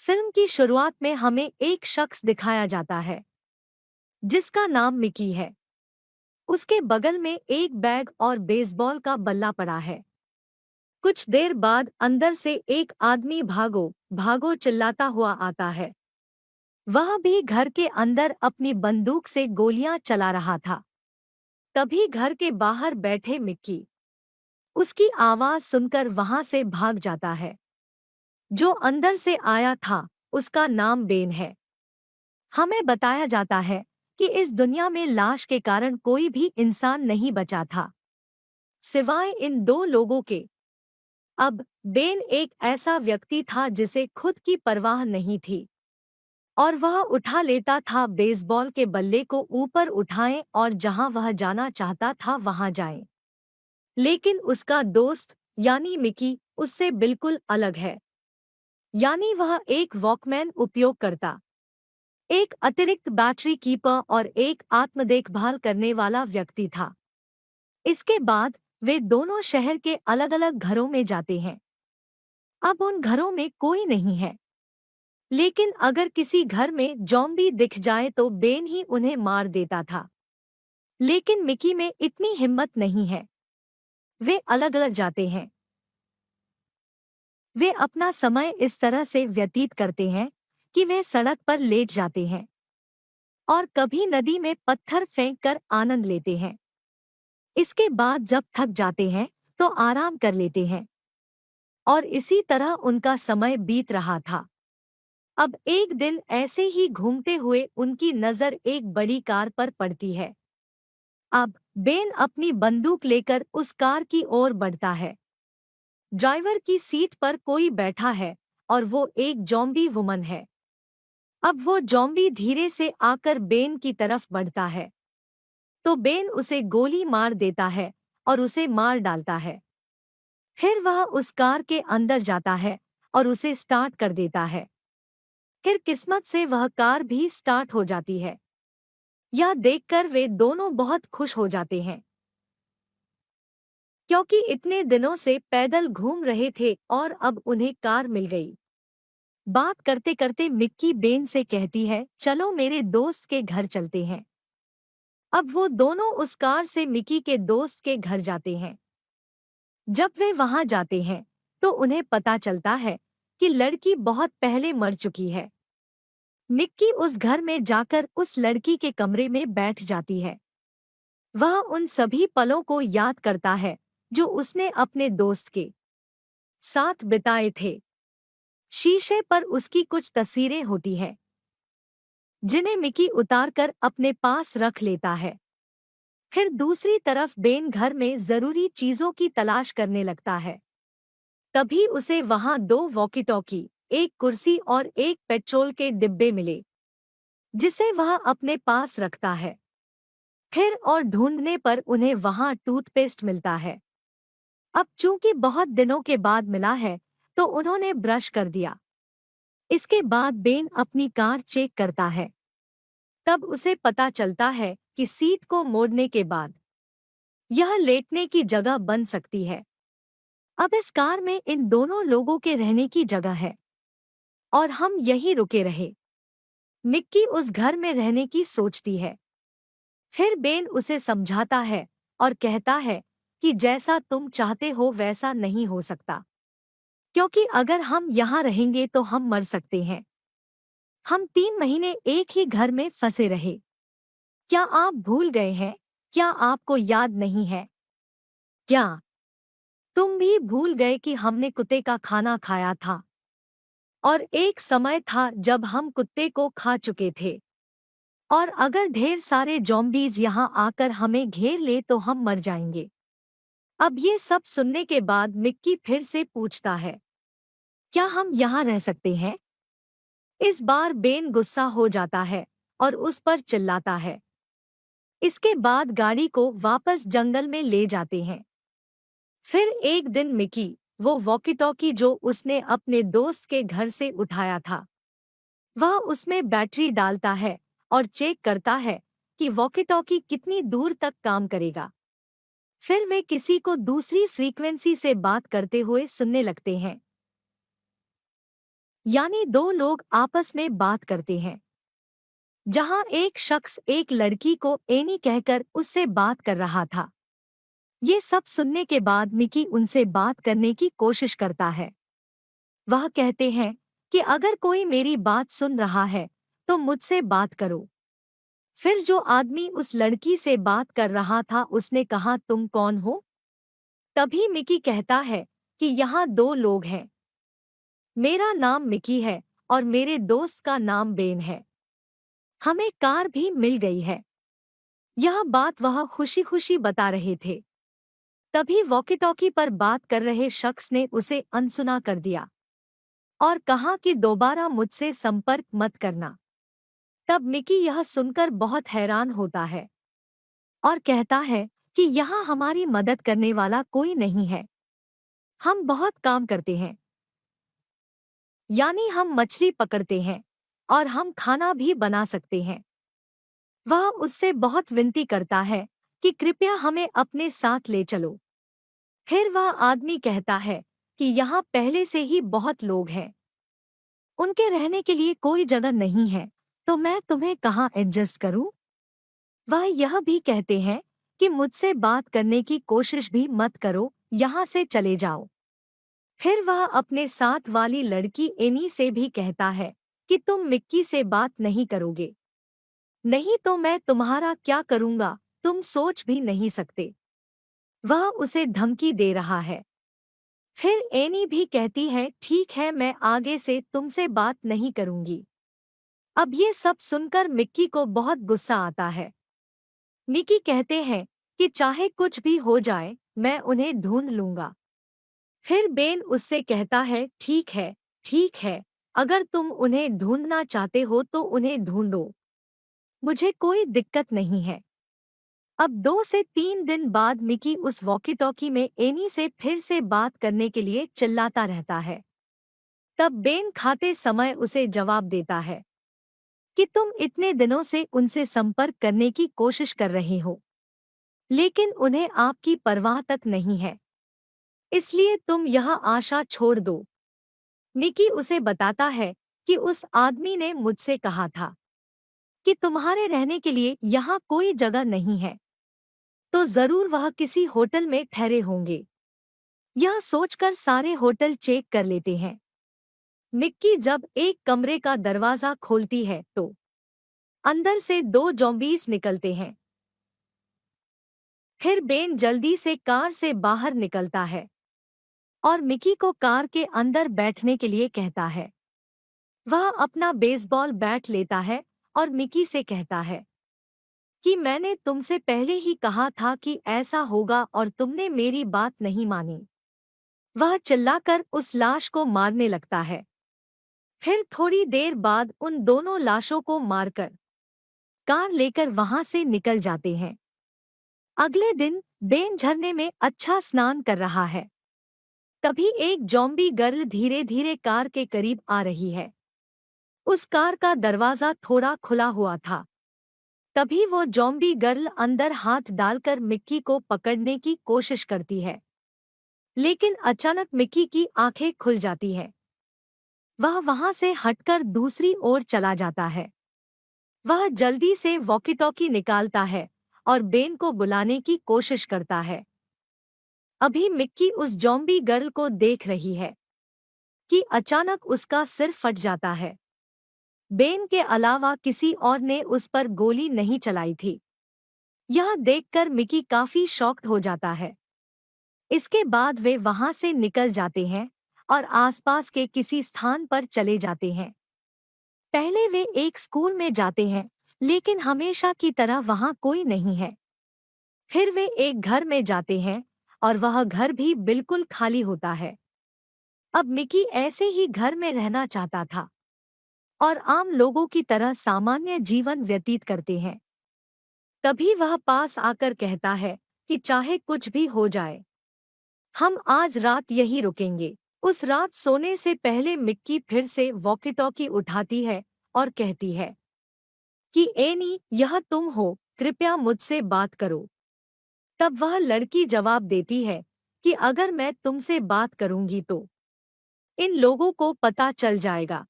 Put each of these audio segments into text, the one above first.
Film की शुरुआत में हमें एक शख्स दिखाया जाता है जिसका नाम मिकी है। उसके बगल में एक बैग और बेसबॉल का बल्ला पड़ा है। कुछ देर बाद अंदर से एक आदमी भागो भागो चिल्लाता हुआ आता है। वह भी घर के अंदर अपनी बंदूक से गोलियां चला रहा था। तभी घर के बाहर बैठे मिक्की उसकी आवाज सुनकर वहां से भाग जाता है। जो अंदर से आया था उसका नाम बेन है। हमें बताया जाता है कि इस दुनिया में लाश के कारण कोई भी इंसान नहीं बचा था सिवाय इन दो लोगों के। अब बेन एक ऐसा व्यक्ति था जिसे खुद की परवाह नहीं थी और वह उठा लेता था बेसबॉल के बल्ले को ऊपर उठाएं और जहां वह जाना चाहता था वहां जाएं। लेकिन उसका दोस्त यानी मिकी उससे बिल्कुल अलग है। यानी वह एक वॉकमैन उपयोग करता, एक अतिरिक्त बैटरी कीपर और एक आत्म देखभाल करने वाला व्यक्ति था। इसके बाद वे दोनों शहर के अलग अलग घरों में जाते हैं। अब उन घरों में कोई नहीं है, लेकिन अगर किसी घर में जॉम्बी दिख जाए तो बेन ही उन्हें मार देता था। लेकिन मिकी में इतनी हिम्मत नहीं है। वे अलग अलग जाते हैं। वे अपना समय इस तरह से व्यतीत करते हैं कि वे सड़क पर लेट जाते हैं और कभी नदी में पत्थर फेंक कर आनंद लेते हैं। इसके बाद जब थक जाते हैं तो आराम कर लेते हैं और इसी तरह उनका समय बीत रहा था। अब एक दिन ऐसे ही घूमते हुए उनकी नज़र एक बड़ी कार पर पड़ती है। अब बेन अपनी बंदूक लेकर उस कार की ओर बढ़ता है। ड्राइवर की सीट पर कोई बैठा है और वो एक जॉम्बी वुमन है। अब वो जॉम्बी धीरे से आकर बेन की तरफ बढ़ता है तो बेन उसे गोली मार देता है और उसे मार डालता है। फिर वह उस कार के अंदर जाता है और उसे स्टार्ट कर देता है। फिर किस्मत से वह कार भी स्टार्ट हो जाती है। यह देखकर वे दोनों बहुत खुश हो जाते हैं क्योंकि इतने दिनों से पैदल घूम रहे थे और अब उन्हें कार मिल गई। बात करते करते मिक्की बेन से कहती है, चलो मेरे दोस्त के घर चलते हैं। अब वो दोनों उस कार से मिकी के दोस्त के घर जाते हैं। जब वे वहां जाते हैं तो उन्हें पता चलता है कि लड़की बहुत पहले मर चुकी है। मिक्की उस घर में जाकर उस लड़की के कमरे में बैठ जाती है। वह उन सभी पलों को याद करता है जो उसने अपने दोस्त के साथ बिताए थे। शीशे पर उसकी कुछ तस्वीरें होती हैं जिन्हें मिकी उतारकर अपने पास रख लेता है। फिर दूसरी तरफ बेन घर में जरूरी चीजों की तलाश करने लगता है। तभी उसे वहां दो वॉकी टॉकी, एक कुर्सी और एक पेट्रोल के डिब्बे मिले जिसे वह अपने पास रखता है। फिर और ढूंढने पर उन्हें वहां टूथपेस्ट मिलता है। अब चूंकि बहुत दिनों के बाद मिला है तो उन्होंने ब्रश कर दिया। इसके बाद बेन अपनी कार चेक करता है। तब उसे पता चलता है कि सीट को मोड़ने के बाद यह लेटने की जगह बन सकती है। अब इस कार में इन दोनों लोगों के रहने की जगह है और हम यहीं रुके रहे। मिक्की उस घर में रहने की सोचती है। फिर बेन उसे समझाता है और कहता है कि जैसा तुम चाहते हो वैसा नहीं हो सकता, क्योंकि अगर हम यहाँ रहेंगे तो हम मर सकते हैं। हम 3 महीने एक ही घर में फंसे रहे। क्या आप भूल गए हैं? क्या आपको याद नहीं है? क्या तुम भी भूल गए कि हमने कुत्ते का खाना खाया था और एक समय था जब हम कुत्ते को खा चुके थे और अगर ढेर सारे जॉम्बीज यहाँ आकर हमें घेर ले तो हम मर जाएंगे। अब ये सब सुनने के बाद मिक्की फिर से पूछता है, क्या हम यहाँ रह सकते हैं? इस बार बेन गुस्सा हो जाता है और उस पर चिल्लाता है। इसके बाद गाड़ी को वापस जंगल में ले जाते हैं। फिर एक दिन मिकी वो वॉकी टॉकी जो उसने अपने दोस्त के घर से उठाया था, वह उसमें बैटरी डालता है और चेक करता है कि वॉकी टॉकी कितनी दूर तक काम करेगा। फिर वे किसी को दूसरी फ्रीक्वेंसी से बात करते हुए सुनने लगते हैं। यानी दो लोग आपस में बात करते हैं। जहां एक शख्स एक लड़की को एनी कहकर उससे बात कर रहा था। ये सब सुनने के बाद मिकी उनसे बात करने की कोशिश करता है। वह कहते हैं कि अगर कोई मेरी बात सुन रहा है तो मुझसे बात करो। फिर जो आदमी उस लड़की से बात कर रहा था उसने कहा, तुम कौन हो? तभी मिकी कहता है कि यहाँ दो लोग हैं। मेरा नाम मिकी है और मेरे दोस्त का नाम बेन है। हमें कार भी मिल गई है। यह बात वह खुशी खुशी बता रहे थे। तभी वॉकी टॉकी पर बात कर रहे शख्स ने उसे अनसुना कर दिया और कहा कि दोबारा मुझसे संपर्क मत करना। तब मिकी यह सुनकर बहुत हैरान होता है और कहता है कि यहाँ हमारी मदद करने वाला कोई नहीं है। हम बहुत काम करते हैं, यानी हम मछली पकड़ते हैं और हम खाना भी बना सकते हैं। वह उससे बहुत विनती करता है कि कृपया हमें अपने साथ ले चलो। फिर वह आदमी कहता है कि यहाँ पहले से ही बहुत लोग हैं, उनके रहने के लिए कोई जगह नहीं है, तो मैं तुम्हें कहाँ एडजस्ट करूं? वह यह भी कहते हैं कि मुझसे बात करने की कोशिश भी मत करो, यहाँ से चले जाओ। फिर वह अपने साथ वाली लड़की एनी से भी कहता है कि तुम मिक्की से बात नहीं करोगे, नहीं तो मैं तुम्हारा क्या करूँगा तुम सोच भी नहीं सकते। वह उसे धमकी दे रहा है। फिर एनी भी कहती है, ठीक है, मैं आगे से तुमसे बात नहीं करूंगी। अब ये सब सुनकर मिक्की को बहुत गुस्सा आता है। मिकी कहते हैं कि चाहे कुछ भी हो जाए मैं उन्हें ढूंढ लूंगा। फिर बेन उससे कहता है, ठीक है, अगर तुम उन्हें ढूंढना चाहते हो तो उन्हें ढूंढो, मुझे कोई दिक्कत नहीं है। अब 2 से 3 दिन बाद मिकी उस वॉकी टॉकी में एनी से फिर से बात करने के लिए चिल्लाता रहता है। तब बेन खाते समय उसे जवाब देता है कि तुम इतने दिनों से उनसे संपर्क करने की कोशिश कर रहे हो, लेकिन उन्हें आपकी परवाह तक नहीं है, इसलिए तुम यह आशा छोड़ दो। मिकी उसे बताता है कि उस आदमी ने मुझसे कहा था कि तुम्हारे रहने के लिए यहाँ कोई जगह नहीं है, तो जरूर वह किसी होटल में ठहरे होंगे। यह सोचकर सारे होटल चेक कर लेते हैं। मिक्की जब एक कमरे का दरवाजा खोलती है तो अंदर से 2 ज़ॉम्बीज़ निकलते हैं। फिर बेन जल्दी से कार से बाहर निकलता है और मिकी को कार के अंदर बैठने के लिए कहता है। वह अपना बेसबॉल बैट लेता है और मिकी से कहता है कि मैंने तुमसे पहले ही कहा था कि ऐसा होगा और तुमने मेरी बात नहीं मानी। वह चिल्लाकर उस लाश को मारने लगता है। फिर थोड़ी देर बाद उन दोनों लाशों को मारकर कार लेकर वहां से निकल जाते हैं। अगले दिन बेन झरने में अच्छा स्नान कर रहा है। तभी एक ज़ॉम्बी गर्ल धीरे धीरे कार के करीब आ रही है। उस कार का दरवाजा थोड़ा खुला हुआ था। तभी वो ज़ॉम्बी गर्ल अंदर हाथ डालकर मिक्की को पकड़ने की कोशिश करती है, लेकिन अचानक मिक्की की आंखें खुल जाती हैं। वह वहां से हटकर दूसरी ओर चला जाता है। वह जल्दी से वॉकी टॉकी निकालता है और बेन को बुलाने की कोशिश करता है। अभी मिक्की उस ज़ॉम्बी गर्ल को देख रही है कि अचानक उसका सिर फट जाता है। बेन के अलावा किसी और ने उस पर गोली नहीं चलाई थी। यह देखकर मिक्की काफी शॉक्ड हो जाता है। इसके बाद वे वहां से निकल जाते हैं और आसपास के किसी स्थान पर चले जाते हैं। पहले वे एक स्कूल में जाते हैं, लेकिन हमेशा की तरह वहां कोई नहीं है। फिर वे एक घर में जाते हैं और वह घर भी बिल्कुल खाली होता है। अब मिकी ऐसे ही घर में रहना चाहता था और आम लोगों की तरह सामान्य जीवन व्यतीत करते हैं। तभी वह पास आकर कहता है कि चाहे कुछ भी हो जाए, हम आज रात यहीं रुकेंगे। उस रात सोने से पहले मिक्की फिर से वॉकी टॉकी उठाती है और कहती है कि एनी, यह तुम हो, कृपया मुझसे बात करो। तब वह लड़की जवाब देती है कि अगर मैं तुमसे बात करूंगी तो इन लोगों को पता चल जाएगा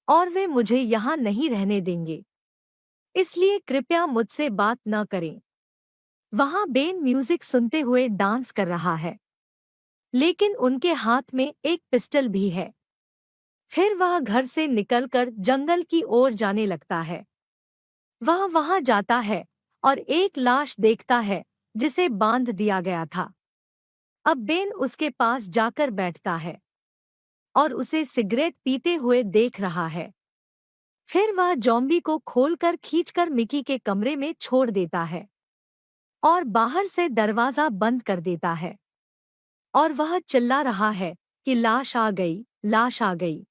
और वे मुझे यहाँ नहीं रहने देंगे, इसलिए कृपया मुझसे बात न करें। वहाँ बेन म्यूजिक सुनते हुए डांस कर रहा है, लेकिन उनके हाथ में एक पिस्टल भी है। फिर वह घर से निकलकर जंगल की ओर जाने लगता है। वह वहां जाता है और एक लाश देखता है जिसे बांध दिया गया था। अब बेन उसके पास जाकर बैठता है और उसे सिगरेट पीते हुए देख रहा है। फिर वह जॉम्बी को खोलकर खींचकर मिकी के कमरे में छोड़ देता है और बाहर से दरवाजा बंद कर देता है। और वह चिल्ला रहा है कि लाश आ गई, लाश आ गई।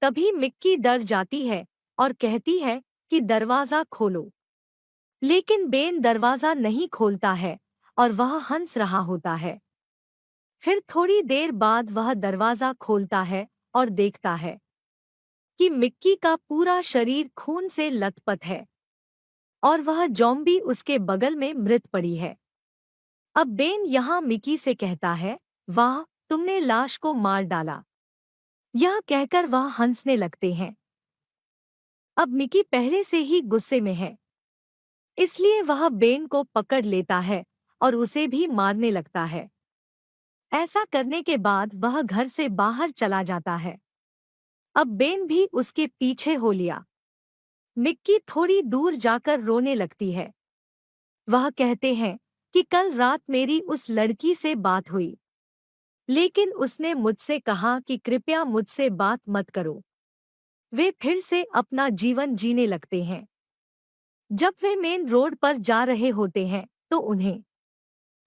तभी मिक्की डर जाती है और कहती है कि दरवाजा खोलो। लेकिन बेन दरवाजा नहीं खोलता है और वह हंस रहा होता है। फिर थोड़ी देर बाद वह दरवाजा खोलता है और देखता है कि मिक्की का पूरा शरीर खून से लथपथ है और वह जॉम्बी उसके बगल में मृत पड़ी है। अब बेन यहाँ मिकी से कहता है, वाह, तुमने लाश को मार डाला। यह कहकर वह हंसने लगते हैं। अब मिकी पहले से ही गुस्से में है, इसलिए वह बेन को पकड़ लेता है और उसे भी मारने लगता है। ऐसा करने के बाद वह घर से बाहर चला जाता है। अब बेन भी उसके पीछे हो लिया। मिक्की थोड़ी दूर जाकर रोने लगती है। वह कहते हैं कि कल रात मेरी उस लड़की से बात हुई, लेकिन उसने मुझसे कहा कि कृपया मुझसे बात मत करो। वे फिर से अपना जीवन जीने लगते हैं। जब वे मेन रोड पर जा रहे होते हैं तो उन्हें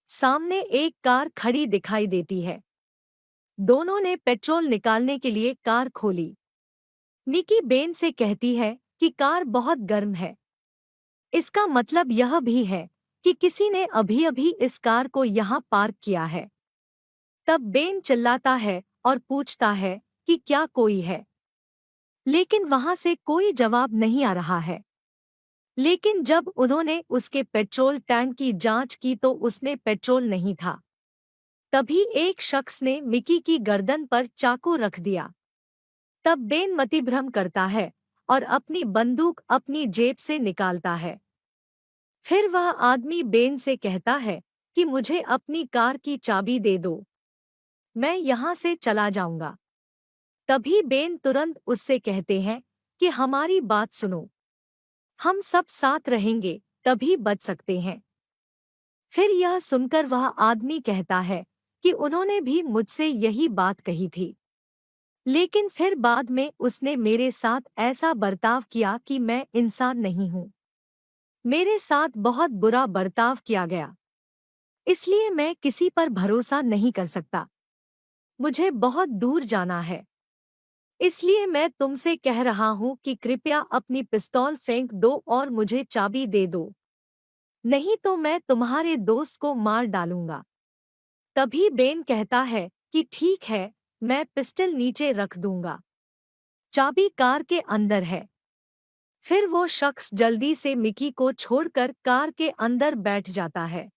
सामने एक कार खड़ी दिखाई देती है। दोनों ने पेट्रोल निकालने के लिए कार खोली। मिकी बेन से कहती है कि कार बहुत गर्म है। इसका मतलब यह भी है कि किसी ने अभी-अभी इस कार को यहाँ पार्क किया है। तब बेन चिल्लाता है और पूछता है कि क्या कोई है, लेकिन वहां से कोई जवाब नहीं आ रहा है। लेकिन जब उन्होंने उसके पेट्रोल टैंक की जांच की तो उसमें पेट्रोल नहीं था। तभी एक शख्स ने मिकी की गर्दन पर चाकू रख दिया। तब बेन मतिभ्रम करता है और अपनी बंदूक अपनी जेब से निकालता है। फिर वह आदमी बेन से कहता है कि मुझे अपनी कार की चाबी दे दो, मैं यहाँ से चला जाऊंगा। तभी बेन तुरंत उससे कहते हैं कि हमारी बात सुनो, हम सब साथ रहेंगे तभी बच सकते हैं। फिर यह सुनकर वह आदमी कहता है कि उन्होंने भी मुझसे यही बात कही थी, लेकिन फिर बाद में उसने मेरे साथ ऐसा बर्ताव किया कि मैं इंसान नहीं हूँ। मेरे साथ बहुत बुरा बर्ताव किया गया, इसलिए मैं किसी पर भरोसा नहीं कर सकता। मुझे बहुत दूर जाना है, इसलिए मैं तुमसे कह रहा हूँ कि कृपया अपनी पिस्तौल फेंक दो और मुझे चाबी दे दो, नहीं तो मैं तुम्हारे दोस्त को मार डालूंगा। तभी बेन कहता है कि ठीक है, मैं पिस्टल नीचे रख दूंगा। चाबी कार के अंदर है। फिर वो शख्स जल्दी से मिकी को छोड़कर कार के अंदर बैठ जाता है,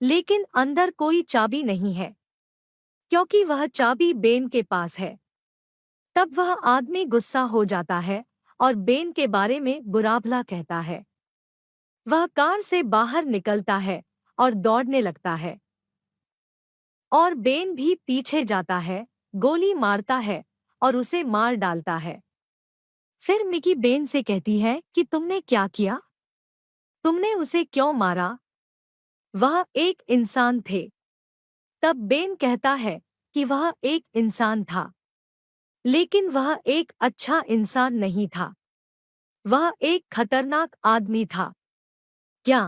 लेकिन अंदर कोई चाबी नहीं है, क्योंकि वह चाबी बेन के पास है। तब वह आदमी गुस्सा हो जाता है और बेन के बारे में बुरा-भला कहता है। वह कार से बाहर निकलता है और दौड़ने लगता है और बेन भी पीछे जाता है, गोली मारता है और उसे मार डालता है। फिर मिकी बेन से कहती है कि तुमने क्या किया? तुमने उसे क्यों मारा? वह एक इंसान थे। तब बेन कहता है कि वह एक इंसान था, लेकिन वह एक अच्छा इंसान नहीं था। वह एक खतरनाक आदमी था। क्या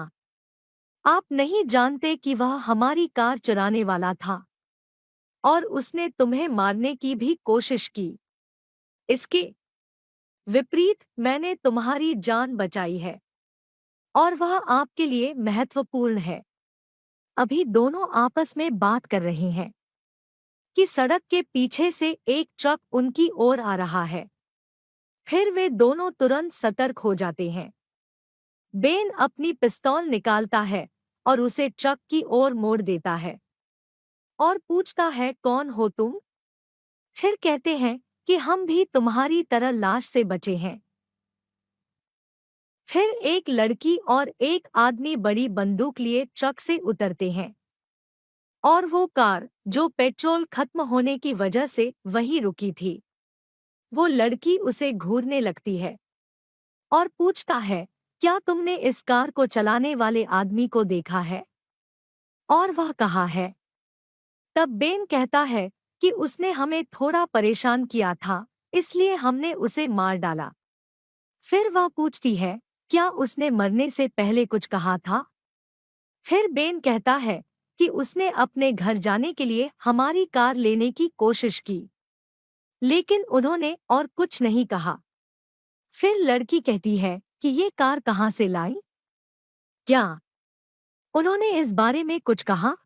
आप नहीं जानते कि वह हमारी कार चुराने वाला था और उसने तुम्हें मारने की भी कोशिश की? इसके विपरीत मैंने तुम्हारी जान बचाई है और वह आपके लिए महत्वपूर्ण है। अभी दोनों आपस में बात कर रहे हैं कि सड़क के पीछे से एक ट्रक उनकी ओर आ रहा है। फिर वे दोनों तुरंत सतर्क हो जाते हैं। बेन अपनी पिस्तौल निकालता है और उसे ट्रक की ओर मोड़ देता है और पूछता है, कौन हो तुम? फिर कहते हैं कि हम भी तुम्हारी तरह लाश से बचे हैं। फिर एक लड़की और एक आदमी बड़ी बंदूक लिए ट्रक से उतरते हैं और वो कार जो पेट्रोल खत्म होने की वजह से वहीं रुकी थी, वो लड़की उसे घूरने लगती है और पूछता है, क्या तुमने इस कार को चलाने वाले आदमी को देखा है और वह कहाँ है? तब बेन कहता है कि उसने हमें थोड़ा परेशान किया था, इसलिए हमने उसे मार डाला। फिर वह पूछती है, क्या उसने मरने से पहले कुछ कहा था? फिर बेन कहता है कि उसने अपने घर जाने के लिए हमारी कार लेने की कोशिश की, लेकिन उन्होंने और कुछ नहीं कहा। फिर लड़की कहती है कि ये कार कहाँ से लाई? क्या उन्होंने इस बारे में कुछ कहा?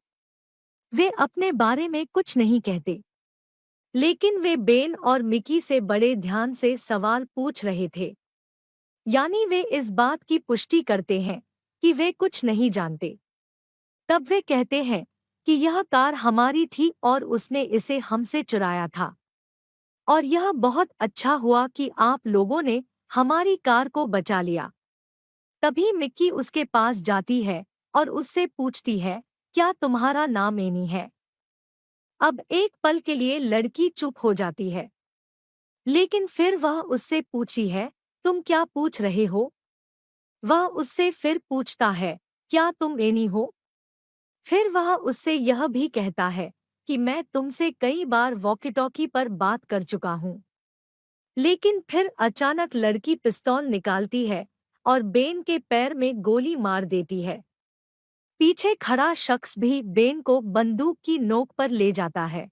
वे अपने बारे में कुछ नहीं कहते, लेकिन वे बेन और मिकी से बड़े ध्यान से सवाल पूछ रहे थे। यानी वे इस बात की पुष्टि करते हैं कि वे कुछ नहीं जानते। तब वे कहते हैं कि यह कार हमारी थी और उसने इसे हमसे चुराया था, और यह बहुत अच्छा हुआ कि आप लोगों ने हमारी कार को बचा लिया। तभी मिक्की उसके पास जाती है और उससे पूछती है, क्या तुम्हारा नाम एनी है? अब एक पल के लिए लड़की चुप हो जाती है, लेकिन फिर वह उससे पूछी है, तुम क्या पूछ रहे हो? वह उससे फिर पूछता है, क्या तुम एनी हो? फिर वह उससे यह भी कहता है कि मैं तुमसे कई बार वॉकी-टॉकी पर बात कर चुका हूँ। लेकिन फिर अचानक लड़की पिस्तौल निकालती है और बेन के पैर में गोली मार देती है। पीछे खड़ा शख्स भी बेन को बंदूक की नोक पर ले जाता है।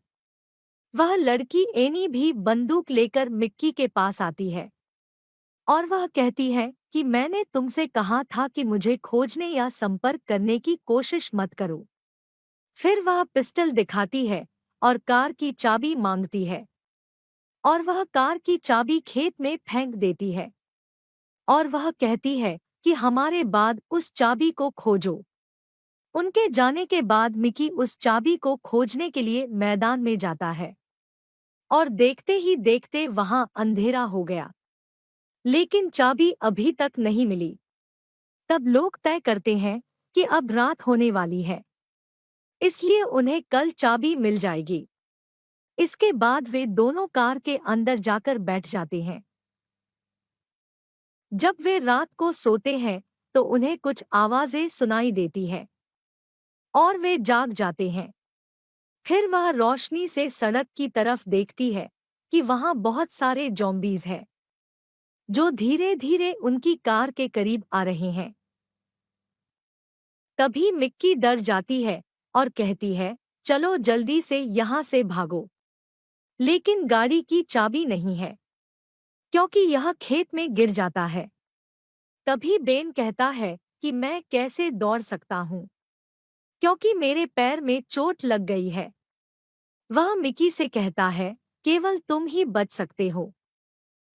वह लड़की एनी भी बंदूक लेकर मिक्की के पास आती है और वह कहती है कि मैंने तुमसे कहा था कि मुझे खोजने या संपर्क करने की कोशिश मत करो। फिर वह पिस्टल दिखाती है और कार की चाबी मांगती है, और वह कार की चाबी खेत में फेंक देती है और वह कहती है कि हमारे बाद उस चाबी को खोजो। उनके जाने के बाद मिकी उस चाबी को खोजने के लिए मैदान में जाता है और देखते ही देखते वहां अंधेरा हो गया, लेकिन चाबी अभी तक नहीं मिली। तब लोग तय करते हैं कि अब रात होने वाली है, इसलिए उन्हें कल चाबी मिल जाएगी। इसके बाद वे दोनों कार के अंदर जाकर बैठ जाते हैं। जब वे रात को सोते हैं तो उन्हें कुछ आवाजें सुनाई देती हैं और वे जाग जाते हैं। फिर वह रोशनी से सड़क की तरफ देखती है कि वहां बहुत सारे ज़ॉम्बीज़ हैं, जो धीरे धीरे उनकी कार के करीब आ रहे हैं। तभी मिक्की डर जाती है और कहती है, चलो जल्दी से यहाँ से भागो। लेकिन गाड़ी की चाबी नहीं है, क्योंकि यह खेत में गिर जाता है। तभी बेन कहता है कि मैं कैसे दौड़ सकता हूँ, क्योंकि मेरे पैर में चोट लग गई है। वह मिकी से कहता है, केवल तुम ही बच सकते हो,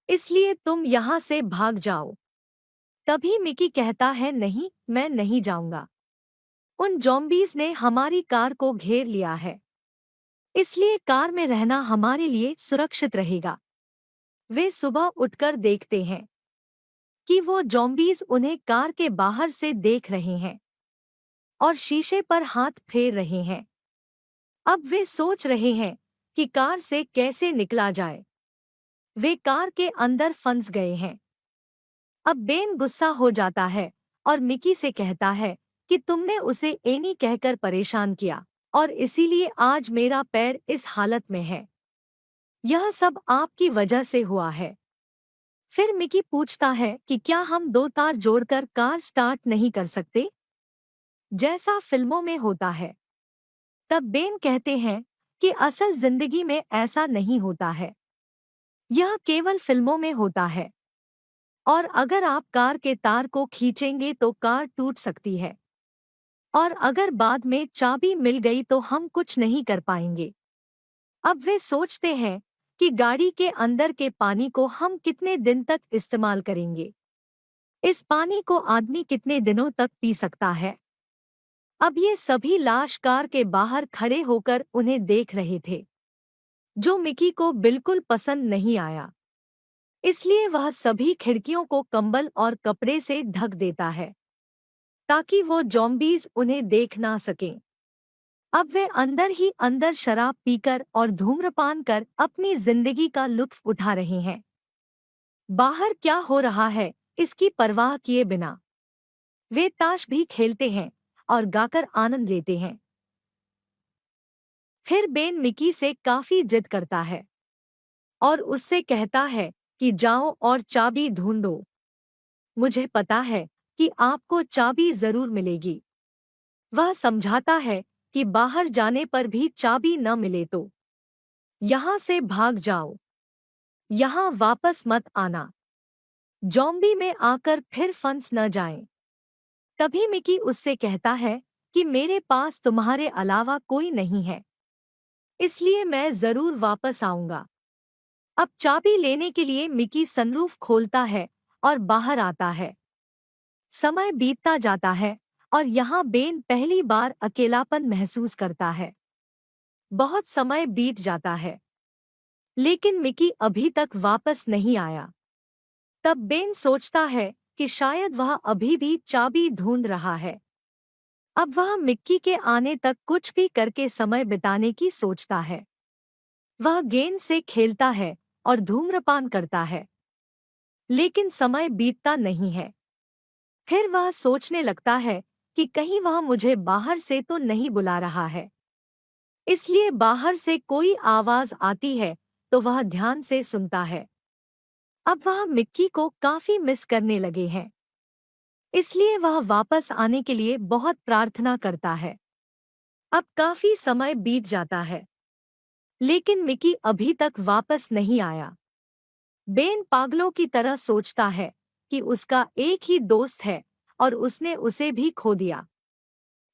इसलिए तुम यहाँ से भाग जाओ। तभी मिकी कहता है, नहीं, मैं नहीं जाऊंगा। उन ज़ॉम्बीज़ ने हमारी कार को घेर लिया है, इसलिए कार में रहना हमारे लिए सुरक्षित रहेगा। वे सुबह उठकर देखते हैं कि वो ज़ॉम्बीज़ उन्हें कार के बाहर से देख रहे हैं और शीशे पर हाथ फेर रहे हैं। अब वे सोच रहे हैं कि कार से कैसे निकला जाए। वे कार के अंदर फंस गए हैं। अब बेन गुस्सा हो जाता है और मिकी से कहता है कि तुमने उसे एनी कहकर परेशान किया, और इसीलिए आज मेरा पैर इस हालत में है। यह सब आपकी वजह से हुआ है। फिर मिकी पूछता है कि क्या हम दो तार जोड़कर कार स्टार्ट नहीं कर सकते, जैसा फिल्मों में होता है? तब बेन कहते हैं कि असल जिंदगी में ऐसा नहीं होता है, यह केवल फिल्मों में होता है, और अगर आप कार के तार को खींचेंगे तो कार टूट सकती है, और अगर बाद में चाबी मिल गई तो हम कुछ नहीं कर पाएंगे। अब वे सोचते हैं कि गाड़ी के अंदर के पानी को हम कितने दिन तक इस्तेमाल करेंगे। इस पानी को आदमी कितने दिनों तक पी सकता है? अब ये सभी लाश कार के बाहर खड़े होकर उन्हें देख रहे थे। जो मिकी को बिल्कुल पसंद नहीं आया। इसलिए वह सभी खिड़कियों को कंबल और कपड़े से ढक देता है ताकि वो ज़ॉम्बीज़ उन्हें देख ना सकें। अब वे अंदर ही अंदर शराब पीकर और धूम्रपान कर अपनी जिंदगी का लुत्फ उठा रहे हैं। बाहर क्या हो रहा है इसकी परवाह किए बिना वे ताश भी खेलते हैं और गाकर आनंद लेते हैं। फिर बेन मिकी से काफी जिद करता है और उससे कहता है कि जाओ और चाबी ढूंढो। मुझे पता है कि आपको चाबी जरूर मिलेगी। वह समझाता है कि बाहर जाने पर भी चाबी न मिले तो यहाँ से भाग जाओ, यहाँ वापस मत आना, जॉम्बी में आकर फिर फंस न जाएं। तभी मिकी उससे कहता है कि मेरे पास तुम्हारे अलावा कोई नहीं है, इसलिए मैं जरूर वापस आऊंगा। अब चाबी लेने के लिए मिकी सनरूफ खोलता है और बाहर आता है। समय बीतता जाता है और यहाँ बेन पहली बार अकेलापन महसूस करता है। बहुत समय बीत जाता है लेकिन मिकी अभी तक वापस नहीं आया। तब बेन सोचता है कि शायद वह अभी भी चाबी ढूंढ रहा है। अब वह मिक्की के आने तक कुछ भी करके समय बिताने की सोचता है। वह गेंद से खेलता है और धूम्रपान करता है, लेकिन समय बीतता नहीं है। फिर वह सोचने लगता है कि कहीं वह मुझे बाहर से तो नहीं बुला रहा है। इसलिए बाहर से कोई आवाज आती है तो वह ध्यान से सुनता है। अब वह मिक्की को काफी मिस करने लगे हैं, इसलिए वह वापस आने के लिए बहुत प्रार्थना करता है। अब काफी समय बीत जाता है लेकिन मिकी अभी तक वापस नहीं आया। बेन पागलों की तरह सोचता है कि उसका एक ही दोस्त है और उसने उसे भी खो दिया।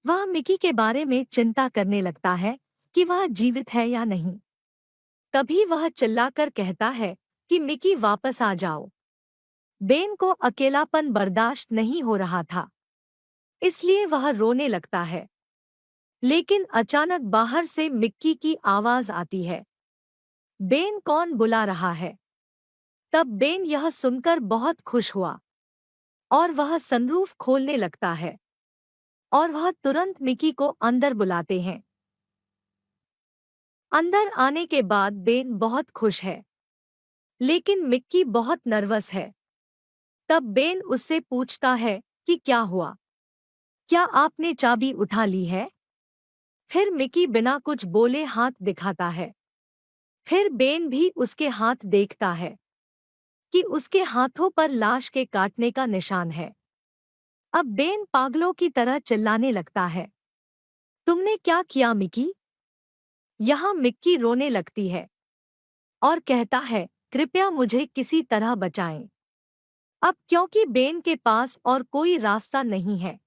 वह मिकी के बारे में चिंता करने लगता है कि वह जीवित है या नहीं। तभी वह चिल्लाकर कहता है कि मिकी वापस आ जाओ। बेन को अकेलापन बर्दाश्त नहीं हो रहा था, इसलिए वह रोने लगता है। लेकिन अचानक बाहर से मिक्की की आवाज आती है, बेन कौन बुला रहा है? तब बेन यह सुनकर बहुत खुश हुआ और वह सनरूफ खोलने लगता है और वह तुरंत मिकी को अंदर बुलाते हैं। अंदर आने के बाद बेन बहुत खुश है, लेकिन मिक्की बहुत नर्वस है। तब बेन उससे पूछता है कि क्या हुआ? क्या आपने चाबी उठा ली है? फिर मिकी बिना कुछ बोले हाथ दिखाता है। फिर बेन भी उसके हाथ देखता है कि उसके हाथों पर लाश के काटने का निशान है। अब बेन पागलों की तरह चिल्लाने लगता है, तुमने क्या किया मिकी? यहाँ मिक्की रोने लगती है और कहता है, कृपया मुझे किसी तरह बचाएं। अब क्योंकि बेन के पास और कोई रास्ता नहीं है,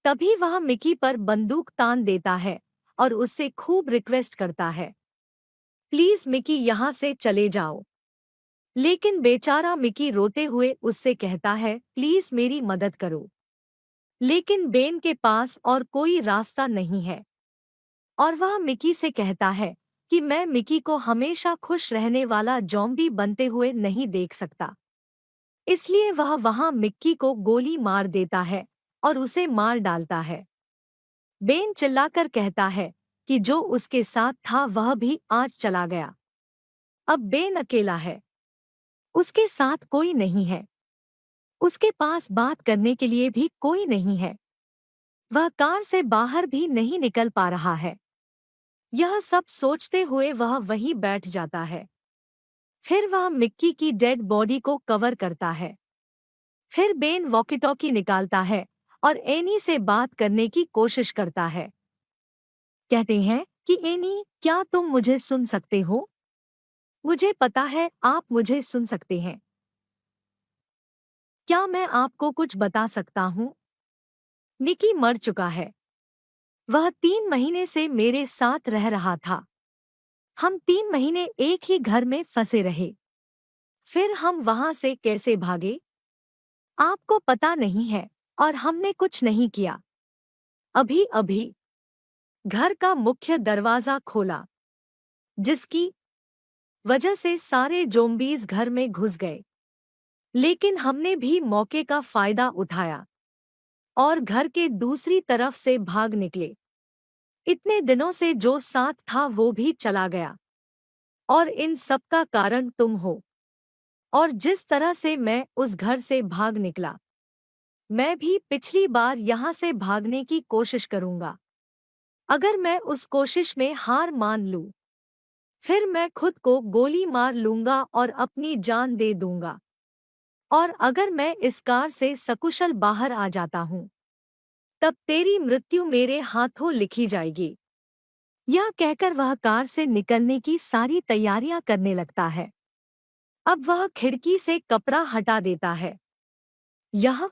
तभी वह मिकी पर बंदूक तान देता है और उससे खूब रिक्वेस्ट करता है, प्लीज मिकी यहाँ से चले जाओ। लेकिन बेचारा मिकी रोते हुए उससे कहता है, प्लीज मेरी मदद करो। लेकिन बेन के पास और कोई रास्ता नहीं है और वह मिकी से कहता है कि मैं मिकी को हमेशा खुश रहने वाला ज़ॉम्बी बनते हुए नहीं देख सकता। इसलिए वह वहां मिक्की को गोली मार देता है और उसे मार डालता है। बेन चिल्लाकर कहता है कि जो उसके साथ था वह भी आज चला गया। अब बेन अकेला है, उसके साथ कोई नहीं है, उसके पास बात करने के लिए भी कोई नहीं है। वह कार से बाहर भी नहीं निकल पा रहा है। यह सब सोचते हुए वह वहीं बैठ जाता है। फिर वह मिक्की की डेड बॉडी को कवर करता है। फिर बेन वॉकी-टॉकी निकालता है और एनी से बात करने की कोशिश करता है। कहते हैं कि एनी, क्या तुम मुझे सुन सकते हो? मुझे पता है आप मुझे सुन सकते हैं। क्या मैं आपको कुछ बता सकता हूँ? मिकी मर चुका है। वह 3 महीने से मेरे साथ रह रहा था। हम 3 महीने एक ही घर में फंसे रहे। फिर हम वहां से कैसे भागे? आपको पता नहीं है और हमने कुछ नहीं किया। अभी अभी घर का मुख्य दरवाजा खोला, जिसकी वजह से सारे ज़ॉम्बीज़ घर में घुस गए। लेकिन हमने भी मौके का फायदा उठाया और घर के दूसरी तरफ से भाग निकले। इतने दिनों से जो साथ था वो भी चला गया और इन सब का कारण तुम हो। और जिस तरह से मैं उस घर से भाग निकला, मैं भी पिछली बार यहाँ से भागने की कोशिश करूँगा। अगर मैं उस कोशिश में हार मान लूँ, फिर मैं खुद को गोली मार लूँगा और अपनी जान दे दूँगा। और अगर मैं इस कार से सकुशल बाहर आ जाता हूँ, तब तेरी मृत्यु मेरे हाथों लिखी जाएगी। यह कहकर वह कार से निकलने की सारी तैयारियां करने लगता है। अब वह खिड़की से कपड़ा हटा देता है, यह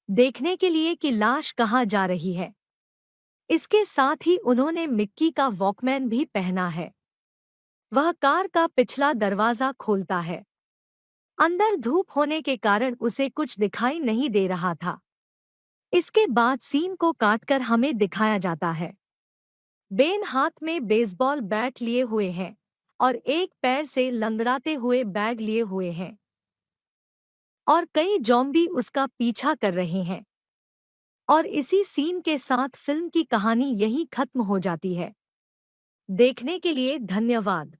देखने के लिए कि लाश कहाँ जा रही है। इसके साथ ही उन्होंने मिक्की का वॉकमैन भी पहना है। वह कार का पिछला दरवाजा खोलता है। अंदर धूप होने के कारण उसे कुछ दिखाई नहीं दे रहा था। इसके बाद सीन को काटकर हमें दिखाया जाता है। बेन हाथ में बेसबॉल बैट लिए हुए हैं और एक पैर से लंगड़ाते हुए बैग लिए हुए हैं और कई ज़ॉम्बी उसका पीछा कर रहे हैं। और इसी सीन के साथ फिल्म की कहानी यहीं खत्म हो जाती है। देखने के लिए धन्यवाद।